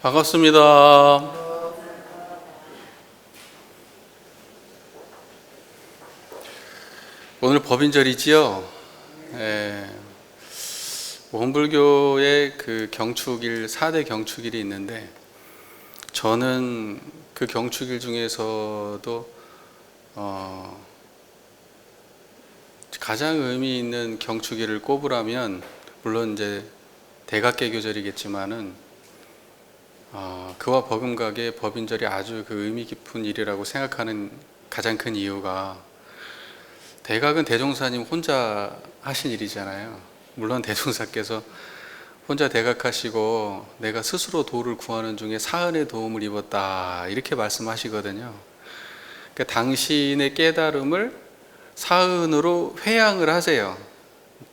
반갑습니다. 오늘 법인절이지요. 원불교의 그 경축일 4대 경축일이 있는데, 저는 그 경축일 중에서도 가장 의미 있는 경축일을 꼽으라면, 물론 이제 대각개교절이겠지만은 그와 버금가게 법인절이 아주 그 의미 깊은 일이라고 생각하는 가장 큰 이유가, 대각은 대종사님 혼자 하신 일이잖아요. 물론 대종사께서 혼자 대각하시고 내가 스스로 도를 구하는 중에 사은의 도움을 입었다, 이렇게 말씀하시거든요. 그러니까 당신의 깨달음을 사은으로 회양을 하세요.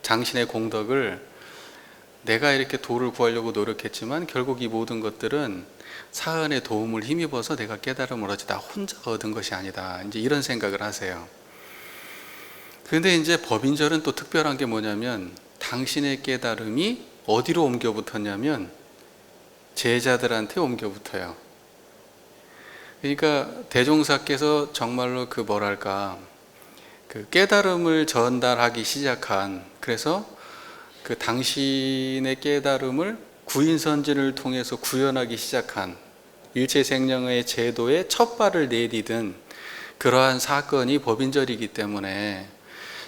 당신의 공덕을, 내가 이렇게 도를 구하려고 노력했지만 결국 이 모든 것들은 사은의 도움을 힘입어서 내가 깨달음을 얻지, 나 혼자 얻은 것이 아니다, 이제 이런 생각을 하세요. 그런데 이제 법인절은 또 특별한 게 뭐냐면, 당신의 깨달음이 어디로 옮겨 붙었냐면 제자들한테 옮겨 붙어요. 그러니까 대종사께서 정말로 그 깨달음을 전달하기 시작한, 그래서 그 당신의 깨달음을 구인선진을 통해서 구현하기 시작한 일체생명의 제도의 첫 발을 내디딘 그러한 사건이 법인절이기 때문에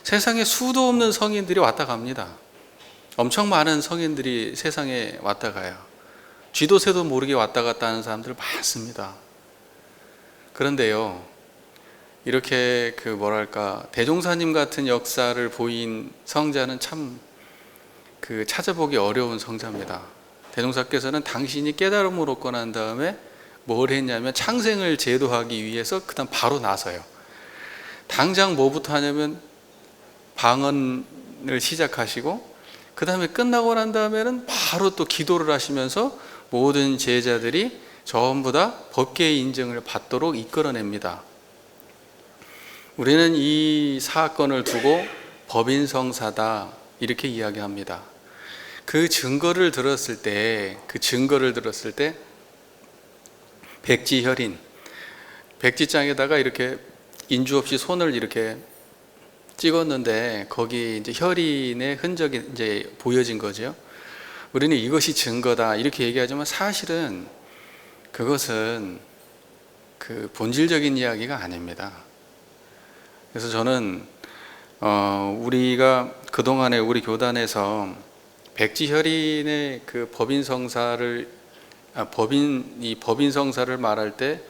세상에 수도 없는 성인들이 왔다 갑니다. 엄청 많은 성인들이 세상에 왔다 가요. 쥐도 새도 모르게 왔다 갔다 하는 사람들 많습니다. 그런데요, 이렇게 대종사님 같은 역사를 보인 성자는 참 찾아보기 어려운 성자입니다. 대종사께서는 당신이 깨달음을 얻고 난 다음에 뭘 했냐면 창생을 제도하기 위해서 그다음 바로 나서요. 당장 뭐부터 하냐면 방언을 시작하시고, 그 다음에 끝나고 난 다음에는 바로 또 기도를 하시면서 모든 제자들이 전부 다 법계의 인정을 받도록 이끌어냅니다. 우리는 이 사건을 두고 법인성사다, 이렇게 이야기합니다. 그 증거를 들었을 때 백지혈인, 백지장에다가 이렇게 인주 없이 손을 이렇게 찍었는데 거기 이제 혈인의 흔적이 이제 보여진 거죠. 우리는 이것이 증거다, 이렇게 얘기하지만 사실은 그것은 그 본질적인 이야기가 아닙니다. 그래서 저는 우리가 그동안에 우리 교단에서 백지혈인의 그 법인성사를 말할 때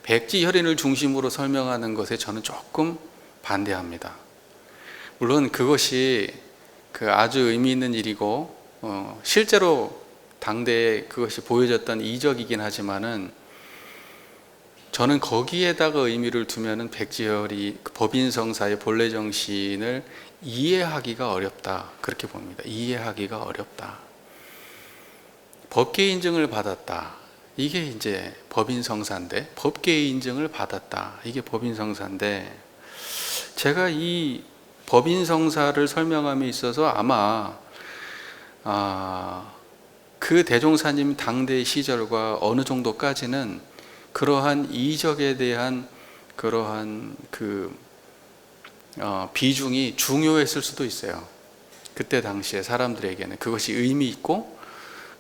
백지혈인을 중심으로 설명하는 것에 저는 조금 반대합니다. 물론 그것이 아주 의미 있는 일이고 실제로 당대에 그것이 보여졌던 이적이긴 하지만은, 저는 거기에다가 의미를 두면은 백지혈이 법인성사의 본래 정신을 이해하기가 어렵다, 그렇게 봅니다. 이해하기가 어렵다. 법계의 인증을 받았다, 이게 이제 법인성사인데, 법계의 인증을 받았다, 이게 법인성사인데, 제가 이 법인성사를 설명함에 있어서 아마 그 대종사님 당대 시절과 어느 정도까지는 그러한 이적에 대한 그러한 비중이 중요했을 수도 있어요. 그때 당시에 사람들에게는 그것이 의미 있고,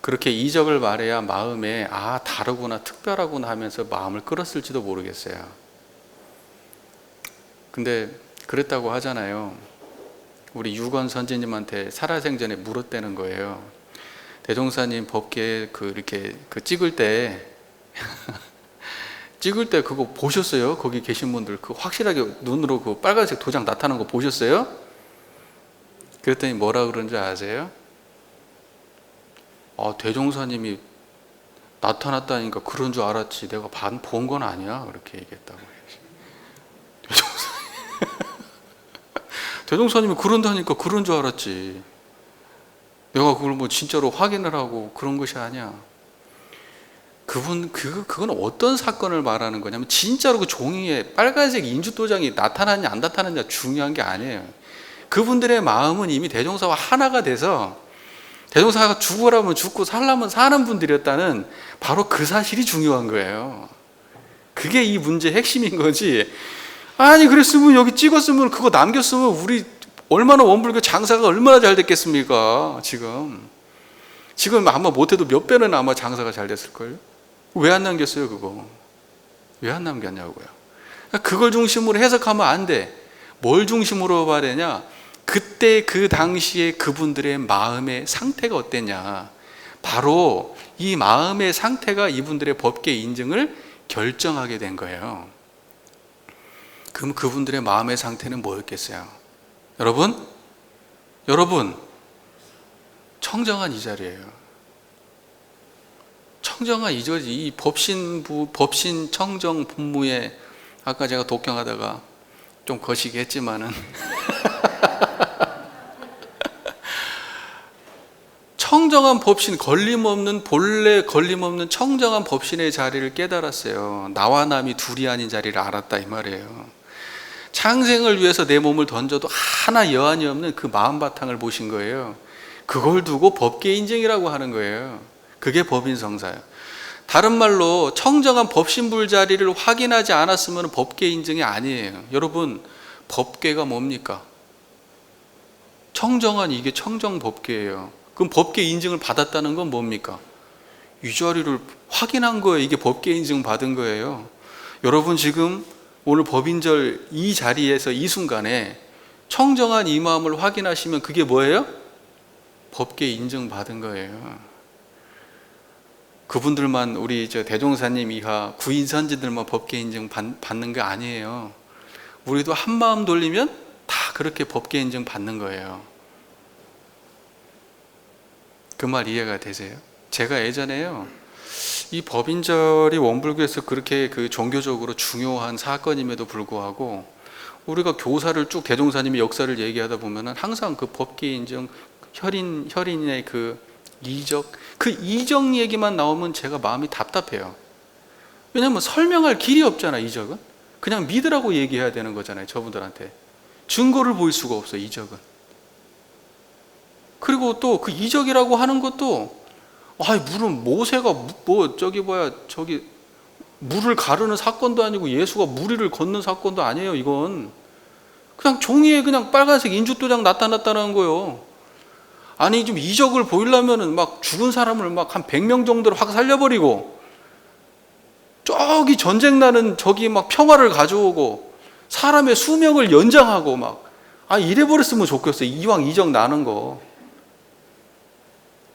그렇게 이적을 말해야 마음에 다르구나, 특별하구나 하면서 마음을 끌었을지도 모르겠어요. 근데 그랬다고 하잖아요. 우리 유건 선지님한테 살아생전에 물었다는 거예요. 대종사님 법계 이렇게 찍을 때 그거 보셨어요? 거기 계신 분들 확실하게 눈으로 빨간색 도장 나타난 거 보셨어요? 그랬더니 뭐라 그런 줄 아세요? 대종사님이 나타났다니까 그런 줄 알았지, 내가 본 건 아니야, 그렇게 얘기했다고 해요. 대종사님이 그런다니까 그런 줄 알았지, 내가 그걸 뭐 진짜로 확인을 하고 그런 것이 아니야. 그건 어떤 사건을 말하는 거냐면, 진짜로 그 종이에 빨간색 인주도장이 나타나냐 안 나타나냐 중요한 게 아니에요. 그분들의 마음은 이미 대종사와 하나가 돼서 대종사가 죽으라면 죽고 살라면 사는 분들이었다는 바로 그 사실이 중요한 거예요. 그게 이 문제의 핵심인 거지. 아니 그랬으면 여기 찍었으면 그거 남겼으면 우리 얼마나 원불교 장사가 얼마나 잘 됐겠습니까? 지금 아마 못해도 몇 배는 아마 장사가 잘 됐을걸요? 왜 안 남겼어요 그거? 왜 안 남겼냐고요. 그걸 중심으로 해석하면 안 돼. 뭘 중심으로 봐야 되냐? 그때 그 당시에 그분들의 마음의 상태가 어땠냐. 바로 이 마음의 상태가 이분들의 법계 인증을 결정하게 된 거예요. 그럼 그분들의 마음의 상태는 뭐였겠어요? 여러분 청정한 이 자리예요. 청정한 이 자리, 이 법신 청정 본무에 아까 제가 독경하다가 좀 거시기 했지만은 청정한 법신, 본래 걸림없는 청정한 법신의 자리를 깨달았어요. 나와 남이 둘이 아닌 자리를 알았다 이 말이에요. 창생을 위해서 내 몸을 던져도 하나 여한이 없는 그 마음 바탕을 보신 거예요. 그걸 두고 법계 인증이라고 하는 거예요. 그게 법인성사예요. 다른 말로 청정한 법신불 자리를 확인하지 않았으면 법계 인증이 아니에요. 여러분, 법계가 뭡니까? 청정한 이게 청정법계예요. 그럼 법계 인증을 받았다는 건 뭡니까? 이 자리를 확인한 거예요. 이게 법계 인증 받은 거예요. 여러분 지금 오늘 법인절 이 자리에서 이 순간에 청정한 이 마음을 확인하시면 그게 뭐예요? 법계 인증 받은 거예요. 그분들만 우리 대종사님 이하 구인 선지들만 법계 인증 받는 게 아니에요. 우리도 한 마음 돌리면 다 그렇게 법계 인증 받는 거예요. 그 말 이해가 되세요? 제가 예전에요, 이 법인절이 원불교에서 그렇게 그 종교적으로 중요한 사건임에도 불구하고 우리가 교사를 쭉 대종사님의 역사를 얘기하다 보면은 항상 그 법계 인증, 혈인의 그 이적, 그 이적 얘기만 나오면 제가 마음이 답답해요. 왜냐면 설명할 길이 없잖아. 이적은 그냥 믿으라고 얘기해야 되는 거잖아요. 저분들한테 증거를 보일 수가 없어. 이적은. 그리고 또 그 이적이라고 하는 것도 물은 모세가 저기 물을 가르는 사건도 아니고 예수가 무리를 걷는 사건도 아니에요. 이건 그냥 종이에 그냥 빨간색 인주도장 나타났다는 거예요. 아니 좀 이적을 보이려면은 막 죽은 사람을 막 한 100명 정도를 확 살려버리고 저기 전쟁 나는 저기 막 평화를 가져오고 사람의 수명을 연장하고 막 이래버렸으면 좋겠어요. 이왕 이적 나는 거.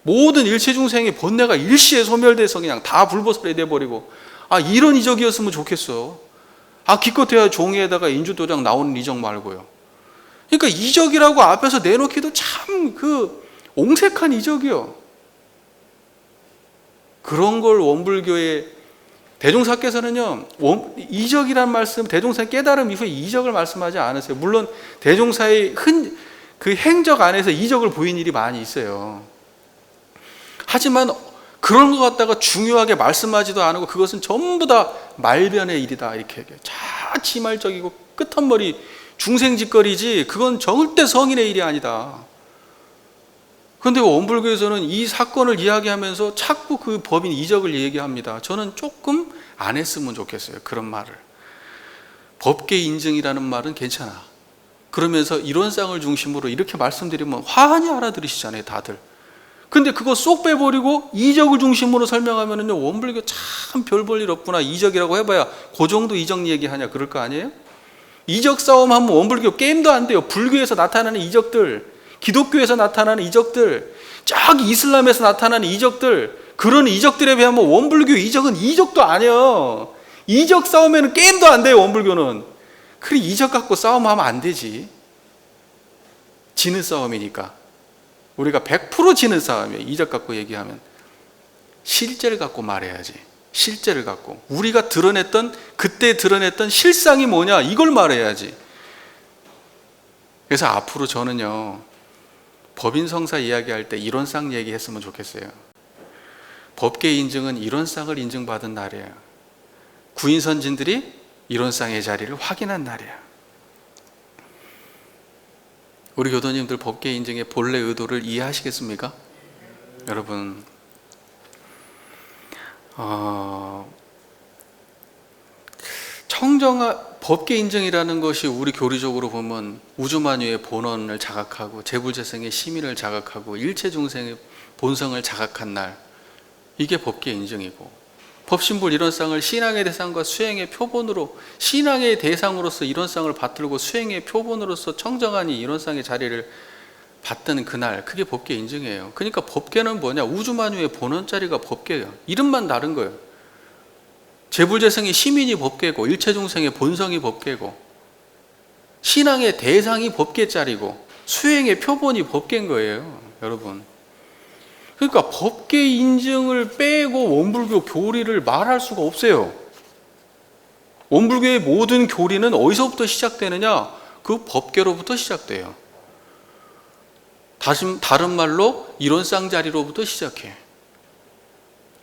모든 일체 중생의 번뇌가 일시에 소멸돼서 그냥 다 불보살이 돼버리고 이런 이적이었으면 좋겠어. 기껏해야 종이에다가 인주도장 나오는 이적 말고요. 그러니까 이적이라고 앞에서 내놓기도 참 옹색한 이적이요. 그런 걸 원불교의 대종사께서는요, 이적이란 말씀, 대종사의 깨달음 이후에 이적을 말씀하지 않으세요. 물론 대종사의 그 행적 안에서 이적을 보인 일이 많이 있어요. 하지만 그런 것 갖다가 중요하게 말씀하지도 않고 그것은 전부 다 말변의 일이다 이렇게 얘기해요. 자치말적이고 끝한머리 중생짓거리지 그건 절대 성인의 일이 아니다. 그런데 원불교에서는 이 사건을 이야기하면서 자꾸 그 법인 이적을 얘기합니다. 저는 조금 안 했으면 좋겠어요. 그런 말을. 법계 인증이라는 말은 괜찮아. 그러면서 이론상을 중심으로 이렇게 말씀드리면 환히 알아들으시잖아요. 다들. 근데 그거 쏙 빼버리고 이적을 중심으로 설명하면은요, 원불교 참 별 볼 일 없구나. 이적이라고 해봐야 그 정도 이적 얘기하냐 그럴 거 아니에요? 이적 싸움 하면 원불교 게임도 안 돼요. 불교에서 나타나는 이적들, 기독교에서 나타나는 이적들, 저기 이슬람에서 나타나는 이적들, 그런 이적들에 비하면 원불교 이적은 이적도 아니에요. 이적 싸움에는 게임도 안 돼요. 원불교는. 그래 이적 갖고 싸움하면 안 되지. 지는 싸움이니까. 우리가 100% 지는 싸움이에요. 이적 갖고 얘기하면. 실제를 갖고 말해야지. 실제를 갖고. 우리가 그때 드러냈던 실상이 뭐냐 이걸 말해야지. 그래서 앞으로 저는요, 법인성사 이야기할 때 이론상 얘기했으면 좋겠어요. 법계 인증은 이론상을 인증받은 날이에요. 구인선진들이 이론상의 자리를 확인한 날이에요. 우리 교도님들 법계 인증의 본래 의도를 이해하시겠습니까? 여러분, 법계 인정이라는 것이 우리 교리적으로 보면 우주만유의 본원을 자각하고 재불재성의 심의를 자각하고 일체 중생의 본성을 자각한 날, 이게 법계 인정이고, 법신불 이론상을 신앙의 대상과 수행의 표본으로, 신앙의 대상으로서 이론상을 받들고 수행의 표본으로서 청정한 이 이론상의 자리를 받던 그날, 그게 법계 인정이에요. 그러니까 법계는 뭐냐? 우주만유의 본원자리가 법계예요. 이름만 다른 거예요. 재불재성의 시민이 법계고, 일체중생의 본성이 법계고, 신앙의 대상이 법계자리고, 수행의 표본이 법계인 거예요, 여러분. 그러니까 법계 인증을 빼고 원불교 교리를 말할 수가 없어요. 원불교의 모든 교리는 어디서부터 시작되느냐? 그 법계로부터 시작돼요. 다른 말로 이론상 자리로부터 시작해.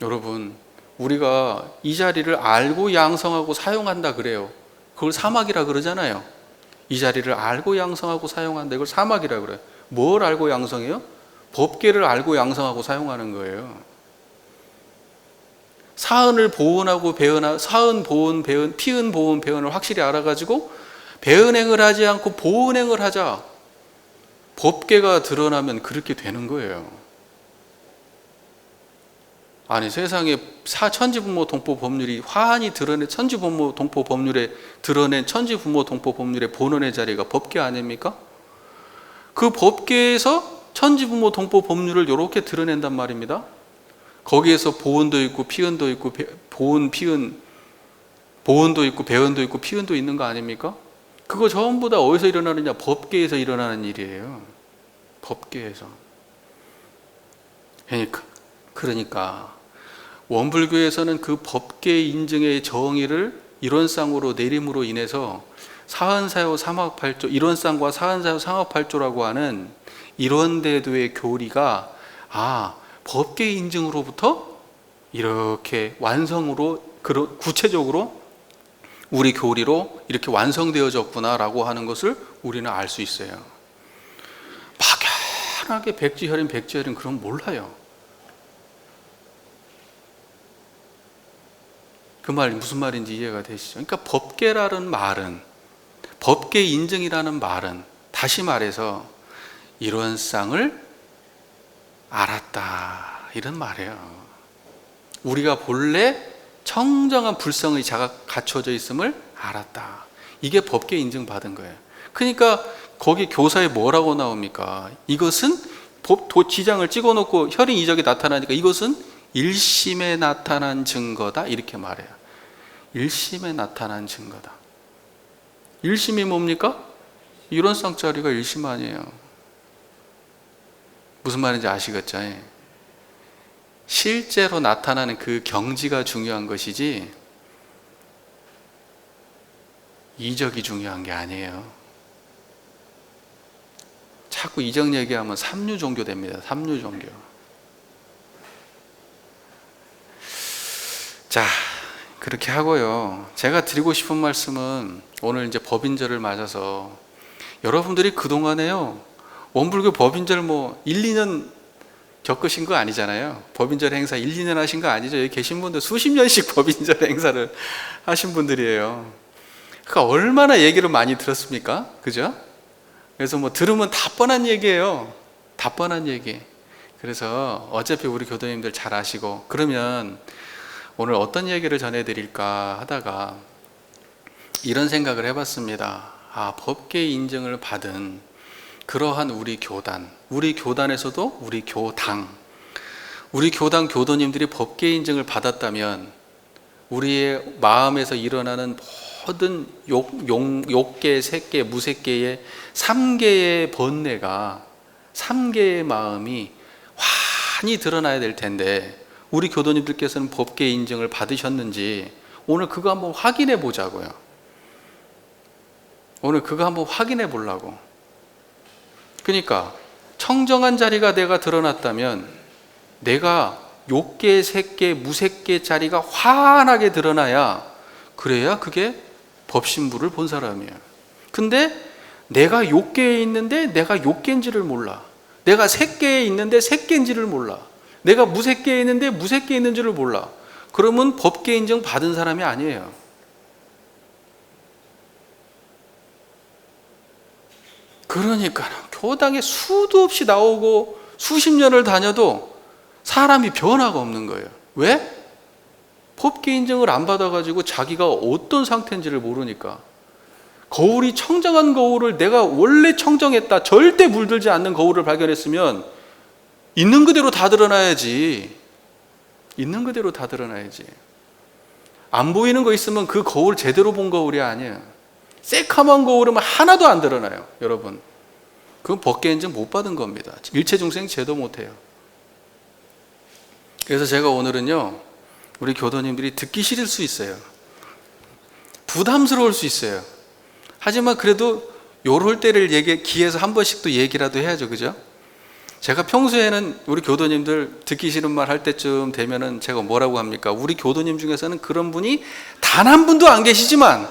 여러분, 우리가 이 자리를 알고 양성하고 사용한다 그래요. 그걸 사막이라 그러잖아요. 이 자리를 알고 양성하고 사용한다, 이걸 사막이라 그래요. 뭘 알고 양성해요? 법계를 알고 양성하고 사용하는 거예요. 사은을 보은하고 배은하, 사은 보은 배은, 피은 보은 배은을 확실히 알아가지고 배은행을 하지 않고 보은행을 하자. 법계가 드러나면 그렇게 되는 거예요. 아니, 세상에 천지부모 동포 법률이 화한이 드러낸 천지부모 동포 법률에 드러낸 천지부모 동포 법률의 본원의 자리가 법계 아닙니까? 그 법계에서 천지부모 동포 법률을 이렇게 드러낸단 말입니다. 거기에서 보은도 있고 피은도 있고 보은 피은, 보은도 있고 배은도 있고 피은도 있는 거 아닙니까? 그거 전부 다 어디서 일어나느냐? 법계에서 일어나는 일이에요. 법계에서. 그러니까 원불교에서는 그 법계 인증의 정의를 이론상으로 내림으로 인해서 사은사요 삼합팔조, 이론상과 사은사요 삼합팔조라고 하는 이론대도의 교리가 법계 인증으로부터 이렇게 완성으로, 구체적으로 우리 교리로 이렇게 완성되어졌구나라고 하는 것을 우리는 알 수 있어요. 막연하게 백지혈인 그런 몰라요. 그 말이 무슨 말인지 이해가 되시죠? 그러니까 법계라는 말은, 법계 인증이라는 말은, 다시 말해서 이론상을 알았다, 이런 말이에요. 우리가 본래 청정한 불성의 자가 갖춰져 있음을 알았다. 이게 법계 인증받은 거예요. 그러니까 거기 교사에 뭐라고 나옵니까? 이것은 지장을 찍어놓고 혈인 이적이 나타나니까 이것은 일심에 나타난 증거다, 이렇게 말해요. 일심에 나타난 증거다. 일심이 뭡니까? 이론상 자리가 일심 아니에요. 무슨 말인지 아시겠죠? 실제로 나타나는 그 경지가 중요한 것이지 이적이 중요한 게 아니에요. 자꾸 이적 얘기하면 삼류 종교 됩니다. 삼류 종교. 자, 그렇게 하고요. 제가 드리고 싶은 말씀은, 오늘 이제 법인절을 맞아서 여러분들이 그동안에요, 원불교 법인절 1, 2년 겪으신 거 아니잖아요. 법인절 행사 1, 2년 하신 거 아니죠. 여기 계신 분들 수십 년씩 법인절 행사를 하신 분들이에요. 그러니까 얼마나 얘기를 많이 들었습니까? 그죠? 그래서 들으면 다 뻔한 얘기예요. 다 뻔한 얘기. 그래서 어차피 우리 교도님들 잘 아시고, 그러면 오늘 어떤 얘기를 전해드릴까 하다가 이런 생각을 해봤습니다. 법계 인증을 받은 그러한 우리 교단, 우리 교단에서도 우리 교당, 우리 교당 교도님들이 법계 인증을 받았다면 우리의 마음에서 일어나는 모든 욕계, 색계, 무색계의 3개의 번뇌가, 3개의 마음이 환히 드러나야 될 텐데, 우리 교도님들께서는 법계 인증을 받으셨는지 오늘 그거 한번 확인해 보자고요. 오늘 그거 한번 확인해 보려고. 그러니까 청정한 자리가 내가 드러났다면, 내가 욕계, 색계, 무색계 자리가 환하게 드러나야, 그래야 그게 법신부를 본 사람이에요. 근데 내가 욕계에 있는데 내가 욕계인지를 몰라, 내가 색계에 있는데 색계인지를 몰라, 내가 무색계에 있는데 무색계에 있는 줄을 몰라. 그러면 법계 인정 받은 사람이 아니에요. 그러니까 교당에 수도 없이 나오고 수십 년을 다녀도 사람이 변화가 없는 거예요. 왜? 법계 인정을 안 받아가지고 자기가 어떤 상태인지를 모르니까. 거울이 청정한 거울을 내가 원래 청정했다, 절대 물들지 않는 거울을 발견했으면 있는 그대로 다 드러나야지. 있는 그대로 다 드러나야지. 안 보이는 거 있으면 그 거울 제대로 본 거울이 아니에요. 새카만 거울이면 하나도 안 드러나요, 여러분. 그건 법계 인정 못 받은 겁니다. 일체중생 제도 못해요. 그래서 제가 오늘은요, 우리 교도님들이 듣기 싫을 수 있어요. 부담스러울 수 있어요. 하지만 그래도 요럴 때를 기회에서 한 번씩 또 얘기라도 해야죠, 그죠? 제가 평소에는 우리 교도님들 듣기 싫은 말 할 때쯤 되면은 제가 뭐라고 합니까? 우리 교도님 중에서는 그런 분이 단 한 분도 안 계시지만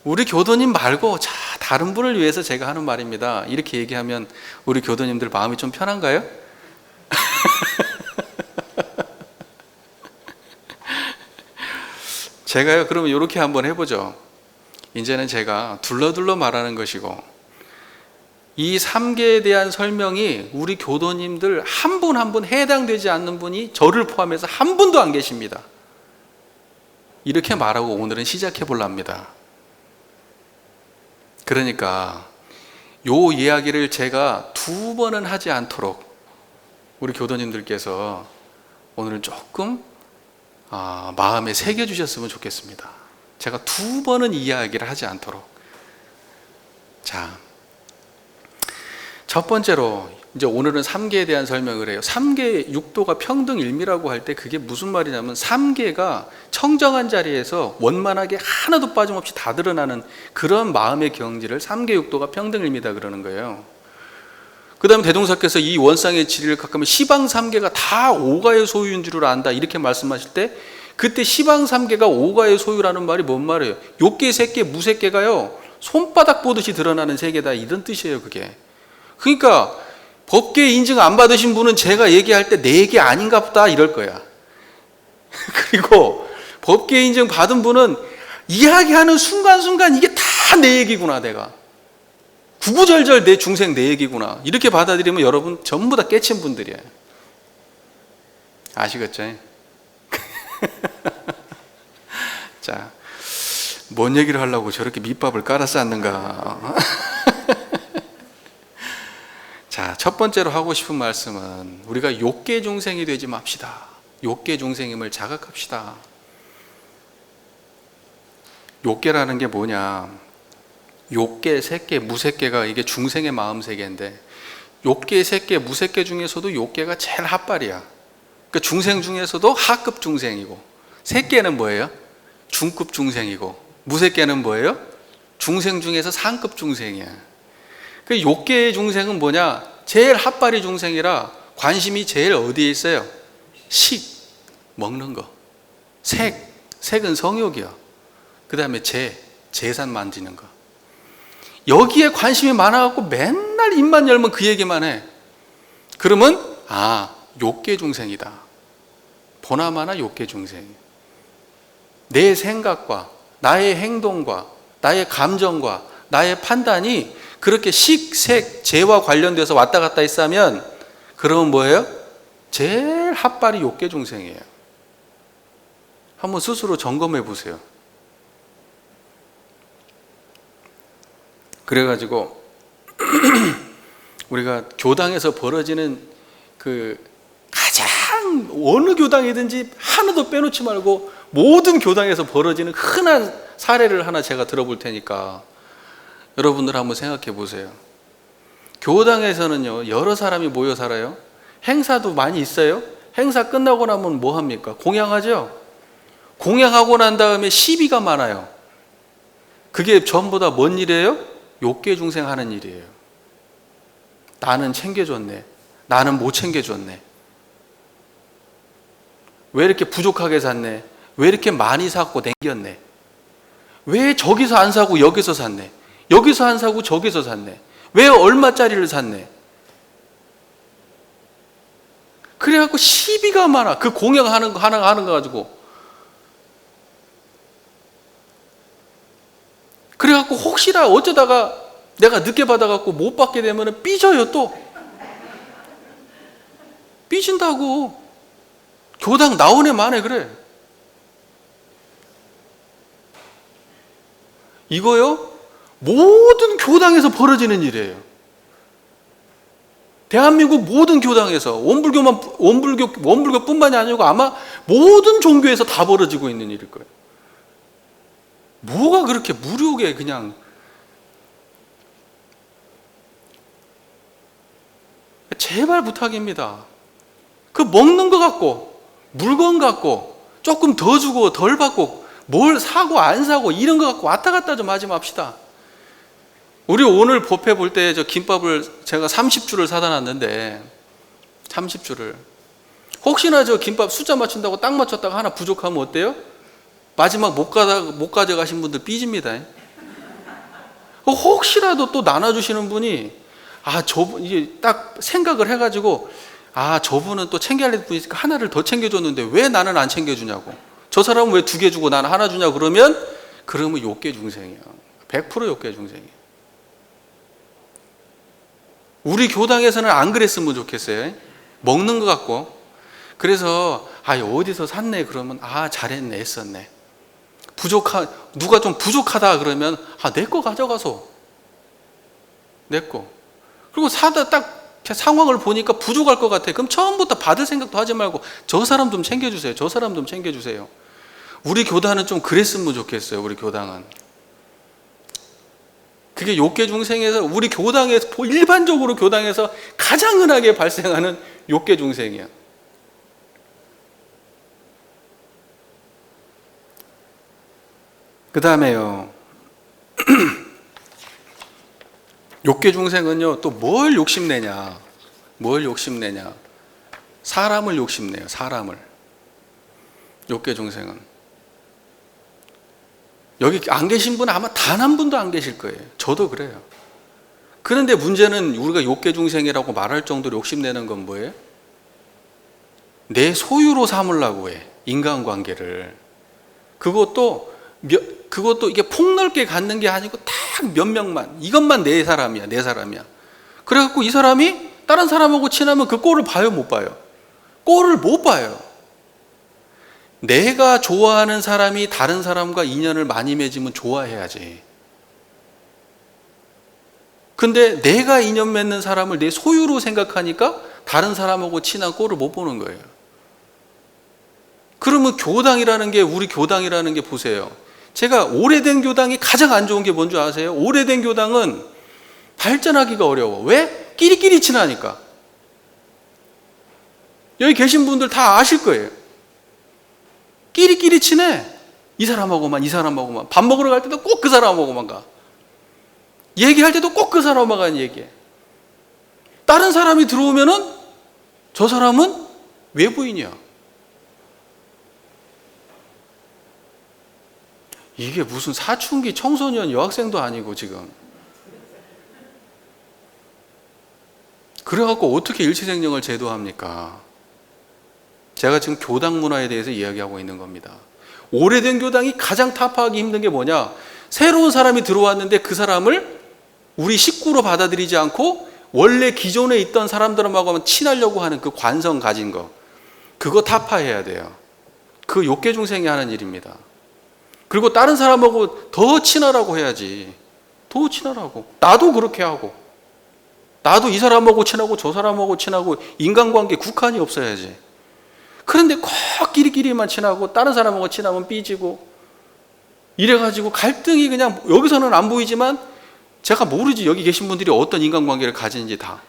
우리 교도님 말고 다른 분을 위해서 제가 하는 말입니다. 이렇게 얘기하면 우리 교도님들 마음이 좀 편한가요? 제가요, 그러면 이렇게 한번 해보죠. 이제는 제가 둘러둘러 말하는 것이고, 이 3계에 대한 설명이 우리 교도님들 한 분 한 분 해당되지 않는 분이 저를 포함해서 한 분도 안 계십니다. 이렇게 말하고 오늘은 시작해 보랍니다. 그러니까 요 이야기를 제가 2번은 하지 않도록 우리 교도님들께서 오늘은 조금 마음에 새겨주셨으면 좋겠습니다. 제가 2번은 이야기를 하지 않도록. 자, 첫 번째로 이제 오늘은 3계에 대한 설명을 해요. 3계 6도가 평등일미라고 할 때 그게 무슨 말이냐면 3계가 청정한 자리에서 원만하게 하나도 빠짐없이 다 드러나는 그런 마음의 경지를 3계 6도가 평등일미다 그러는 거예요. 그 다음에 대종사께서 이 원상의 지리를 각하면 시방 3계가 다 오가의 소유인 줄을 안다 이렇게 말씀하실 때 그때 시방 3계가 오가의 소유라는 말이 뭔 말이에요? 욕계, 색계, 무색계가요 손바닥 보듯이 드러나는 세계다 이런 뜻이에요. 그게 그러니까 법계 인증 안 받으신 분은 제가 얘기할 때 내 얘기 아닌가 보다 이럴 거야. 그리고 법계 인증 받은 분은 이야기하는 순간순간 이게 다 내 얘기구나, 내가 구구절절 내 중생 내 얘기구나 이렇게 받아들이면 여러분 전부 다 깨친 분들이에요. 아시겠죠? 자, 뭔 얘기를 하려고 저렇게 밑밥을 깔아 쌓는가. 자, 첫 번째로 하고 싶은 말씀은 우리가 욕계 중생이 되지 맙시다. 욕계 중생임을 자각합시다. 욕계라는 게 뭐냐? 욕계, 색계, 무색계가 이게 중생의 마음 세계인데 욕계, 색계, 무색계 중에서도 욕계가 제일 핫발이야. 그러니까 중생 중에서도 하급 중생이고 색계는 뭐예요? 중급 중생이고 무색계는 뭐예요? 중생 중에서 상급 중생이야. 그 욕계의 중생은 뭐냐? 제일 핫발이 중생이라 관심이 제일 어디에 있어요? 식, 먹는 거. 색, 색은 성욕이야. 그 다음에 재산 만지는 거. 여기에 관심이 많아갖고 맨날 입만 열면 그 얘기만 해. 그러면 욕계 중생이다. 보나마나 욕계 중생. 내 생각과 나의 행동과 나의 감정과 나의 판단이 그렇게 식, 색, 재와 관련돼서 왔다 갔다 했으면 그러면 뭐예요? 제일 핫발이 욕계 중생이에요. 한번 스스로 점검해 보세요. 그래가지고 우리가 교당에서 벌어지는 그 가장 어느 교당이든지 하나도 빼놓지 말고 모든 교당에서 벌어지는 흔한 사례를 하나 제가 들어볼 테니까 여러분들 한번 생각해 보세요. 교당에서는요 여러 사람이 모여 살아요. 행사도 많이 있어요. 행사 끝나고 나면 뭐 합니까? 공양하죠. 공양하고 난 다음에 시비가 많아요. 그게 전부 다 뭔 일이에요? 욕계 중생 하는 일이에요. 나는 챙겨줬네. 나는 못 챙겨줬네. 왜 이렇게 부족하게 샀네? 왜 이렇게 많이 샀고 댕겼네? 왜 저기서 안 사고 여기서 샀네? 여기서 안 사고 저기서 샀네? 왜 얼마짜리를 샀네? 그래갖고 시비가 많아. 그 공약하는 거 하는 거 가지고. 그래갖고 혹시나 어쩌다가 내가 늦게 받아갖고 못 받게 되면 삐져요 또. 삐진다고. 교당 나온 애 만에 그래. 이거요, 모든 교당에서 벌어지는 일이에요. 대한민국 모든 교당에서, 원불교뿐만이 아니고 아마 모든 종교에서 다 벌어지고 있는 일일 거예요. 뭐가 그렇게 무료게 그냥. 제발 부탁입니다. 그 먹는 거 갖고, 물건 갖고, 조금 더 주고 덜 받고, 뭘 사고 안 사고 이런 거 갖고 왔다 갔다 좀 하지 맙시다. 우리 오늘 법회 볼 때 저 김밥을 제가 30줄을 사다 놨는데, 30줄을. 혹시나 저 김밥 숫자 맞춘다고 딱 맞췄다가 하나 부족하면 어때요? 마지막 못 가져가신 분들 삐집니다. 혹시라도 또 나눠주시는 분이, 이게 딱 생각을 해가지고, 저분은 또 챙겨야 할 분이 있으니까 하나를 더 챙겨줬는데 왜 나는 안 챙겨주냐고. 저 사람은 왜 2개 주고 나는 하나 주냐 그러면 욕계 중생이에요. 100% 욕계 중생이에요. 우리 교당에서는 안 그랬으면 좋겠어요. 먹는 것 같고. 그래서 어디서 샀네 그러면 잘했네, 애썼네. 누가 좀 부족하다 그러면 내 거 가져가서, 내 거. 그리고 사다 딱 상황을 보니까 부족할 것 같아. 그럼 처음부터 받을 생각도 하지 말고 저 사람 좀 챙겨주세요. 저 사람 좀 챙겨주세요. 우리 교단은 좀 그랬으면 좋겠어요. 우리 교당은. 그게 욕계 중생에서, 우리 교당에서, 일반적으로 교당에서 가장 흔하게 발생하는 욕계 중생이야. 그 다음에요, 욕계 중생은요, 또 뭘 욕심내냐. 사람을 욕심내요, 사람을. 욕계 중생은. 여기 안 계신 분은 아마 단 한 분도 안 계실 거예요. 저도 그래요. 그런데 문제는 우리가 욕계 중생이라고 말할 정도로 욕심내는 건 뭐예요? 내 소유로 삼으려고 해, 인간관계를. 그것도 이게 폭넓게 갖는 게 아니고 딱 몇 명만, 이것만 내 사람이야. 그래갖고 이 사람이 다른 사람하고 친하면 그 꼴을 봐요, 못 봐요? 꼴을 못 봐요. 내가 좋아하는 사람이 다른 사람과 인연을 많이 맺으면 좋아해야지. 근데 내가 인연 맺는 사람을 내 소유로 생각하니까 다른 사람하고 친한 꼴을 못 보는 거예요. 그러면 우리 교당이라는 게 보세요. 제가 오래된 교당이 가장 안 좋은 게 뭔지 아세요? 오래된 교당은 발전하기가 어려워. 왜? 끼리끼리 친하니까. 여기 계신 분들 다 아실 거예요. 끼리끼리 친해. 이 사람하고만. 밥 먹으러 갈 때도 꼭 그 사람하고만 가. 얘기할 때도 꼭 그 사람하고만 얘기해. 다른 사람이 들어오면은 저 사람은 외부인이야. 이게 무슨 사춘기 청소년 여학생도 아니고 지금. 그래갖고 어떻게 일치생명을 제도합니까? 제가 지금 교당 문화에 대해서 이야기하고 있는 겁니다. 오래된 교당이 가장 타파하기 힘든 게 뭐냐? 새로운 사람이 들어왔는데 그 사람을 우리 식구로 받아들이지 않고 원래 기존에 있던 사람들하고만 친하려고 하는 그 관성 가진 거. 그거 타파해야 돼요. 그 욕계 중생이 하는 일입니다. 그리고 다른 사람하고 더 친하라고 해야지. 더 친하라고. 나도 그렇게 하고. 나도 이 사람하고 친하고 저 사람하고 친하고 인간관계 국한이 없어야지. 그런데 꼭 끼리끼리만 친하고 다른 사람하고 친하면 삐지고 이래가지고 갈등이 그냥 여기서는 안 보이지만 제가 모르지 여기 계신 분들이 어떤 인간관계를 가지는지 다.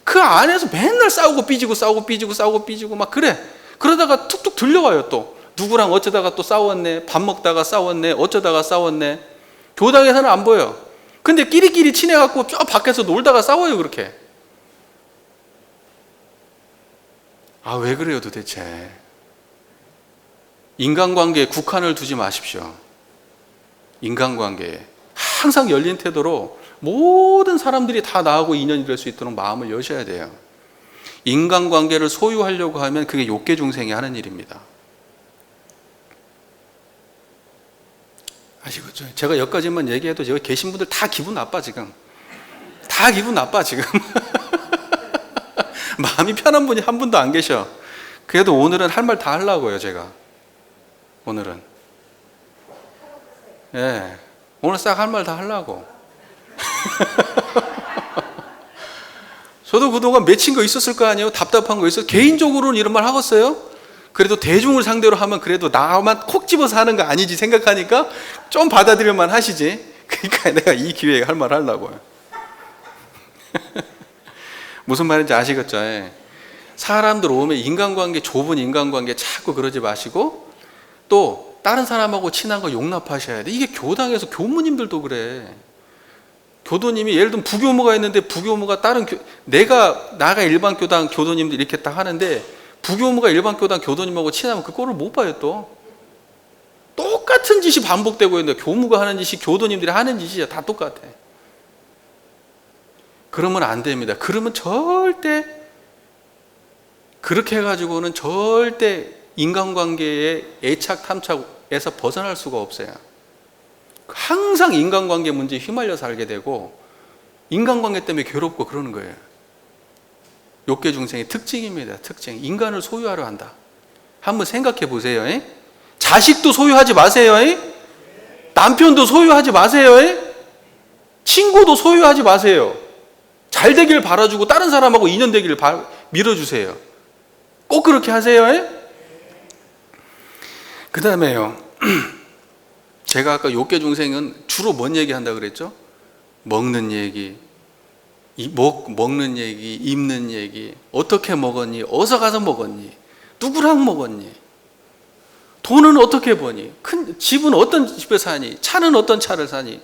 그 안에서 맨날 싸우고 삐지고 막 그래. 그러다가 툭툭 들려와요 또. 누구랑 어쩌다가 또 싸웠네. 밥 먹다가 싸웠네. 어쩌다가 싸웠네. 교당에서는 안 보여. 근데 끼리끼리 친해갖고 저 밖에서 놀다가 싸워요 그렇게. 왜 그래요 도대체. 인간관계에 국한을 두지 마십시오. 인간관계에 항상 열린 태도로 모든 사람들이 다 나하고 인연이 될 수 있도록 마음을 여셔야 돼요. 인간관계를 소유하려고 하면 그게 욕계중생이 하는 일입니다. 아시겠죠? 제가 여기까지만 얘기해도 여기 계신 분들 다 기분 나빠 지금. 다 기분 나빠 지금. 마음이 편한 분이 한 분도 안 계셔. 그래도 오늘은 할 말 다 하려고요 제가. 오늘은 오늘 싹 할 말 다 하려고. 저도 그동안 맺힌 거 있었을 거 아니에요. 답답한 거 있었어요. 개인적으로는 이런 말 하겠어요? 그래도 대중을 상대로 하면 그래도 나만 콕 집어서 하는 거 아니지 생각하니까 좀 받아들일만 하시지. 그러니까 내가 이 기회에 할 말 하려고요. 무슨 말인지 아시겠죠? 사람들 오면 인간관계, 좁은 인간관계 자꾸 그러지 마시고, 또 다른 사람하고 친한 거 용납하셔야 돼. 이게 교당에서 교무님들도 그래. 교도님이 예를 들면 부교무가 있는데 부교무가 나가 일반 교당 교도님들 이렇게 딱 하는데 부교무가 일반 교당 교도님하고 친하면 그 꼴을 못 봐요. 또 똑같은 짓이 반복되고 있는데 교무가 하는 짓이 교도님들이 하는 짓이야. 다 똑같아. 그러면 안 됩니다. 그러면 절대 그렇게 해가지고는 절대 인간관계의 애착 탐착에서 벗어날 수가 없어요. 항상 인간관계 문제에 휘말려 살게 되고 인간관계 때문에 괴롭고 그러는 거예요. 욕계중생의 특징입니다. 특징. 인간을 소유하려 한다. 한번 생각해 보세요. 자식도 소유하지 마세요. 남편도 소유하지 마세요. 친구도 소유하지 마세요. 잘 되길 바라주고 다른 사람하고 인연 되기를 밀어주세요. 꼭 그렇게 하세요. 그 다음에요. 제가 아까 욕계중생은 주로 뭔 얘기한다 그랬죠? 먹는 얘기, 먹는 얘기, 입는 얘기, 어떻게 먹었니? 어디서 가서 먹었니? 누구랑 먹었니? 돈은 어떻게 버니? 집은 어떤 집에 사니? 차는 어떤 차를 사니?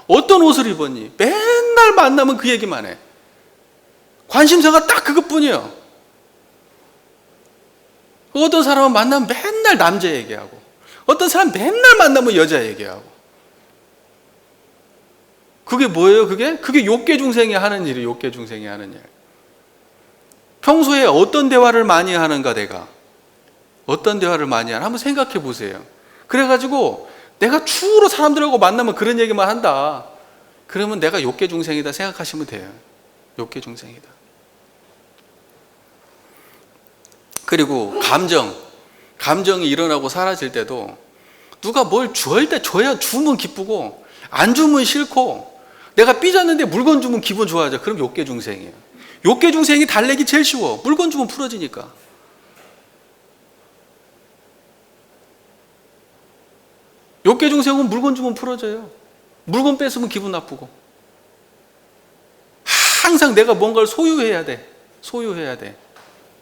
어떤 옷을 입었니? 맨날 만나면 그 얘기만 해. 관심사가 딱 그것뿐이에요. 어떤 사람은 만나면 맨날 남자 얘기하고, 어떤 사람 맨날 만나면 여자 얘기하고. 그게 뭐예요? 그게 욕계중생이 하는 일이에요. 욕계중생이 하는 일. 평소에 어떤 대화를 많이 하는가 내가. 어떤 대화를 많이 하나 한번 생각해 보세요. 그래가지고 내가 주로 사람들하고 만나면 그런 얘기만 한다. 그러면 내가 욕계중생이다 생각하시면 돼요. 욕계중생이다. 그리고 감정이 일어나고 사라질 때도 누가 뭘 절대 줘야 주면 기쁘고 안 주면 싫고, 내가 삐졌는데 물건 주면 기분 좋아져. 그럼 욕계중생이에요. 욕계중생이 달래기 제일 쉬워. 물건 주면 풀어지니까. 욕계중생은 물건 주면 풀어져요. 물건 뺏으면 기분 나쁘고. 항상 내가 뭔가를 소유해야 돼. 소유해야 돼.